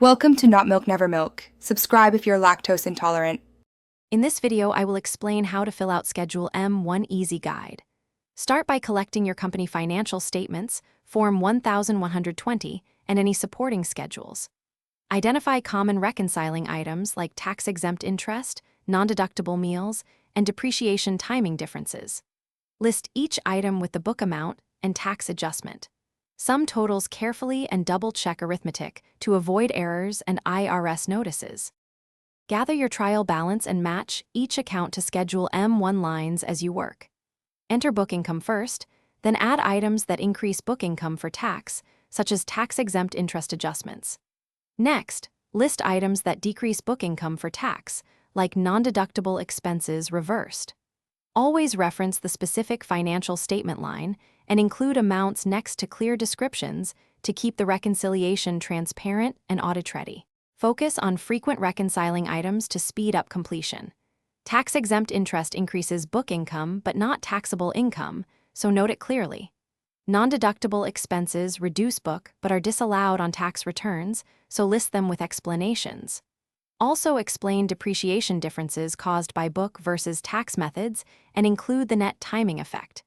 Welcome to Not Milk Never Milk. Subscribe if you're lactose intolerant. In this video, I will explain how to fill out Schedule M-1 Easy Guide. Start by collecting your company financial statements, Form 1120, and any supporting schedules. Identify common reconciling items like tax-exempt interest, non-deductible meals, and depreciation timing differences. List each item with the book amount and tax adjustment. Sum totals carefully and double-check arithmetic to avoid errors and IRS notices. Gather your trial balance and match each account to Schedule M-1 lines as you work. Enter book income first, then add items that increase book income for tax, such as tax-exempt interest adjustments. Next, list items that decrease book income for tax, like non-deductible expenses reversed. Always reference the specific financial statement line and include amounts next to clear descriptions to keep the reconciliation transparent and audit-ready. Focus on frequent reconciling items to speed up completion. Tax-exempt interest increases book income but not taxable income, so note it clearly. Non-deductible expenses reduce book but are disallowed on tax returns, so list them with explanations. Also explain depreciation differences caused by book versus tax methods and include the net timing effect.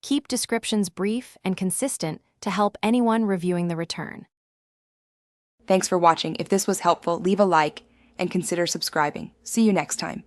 Keep descriptions brief and consistent to help anyone reviewing the return. Thanks for watching. If this was helpful, leave a like and consider subscribing. See you next time.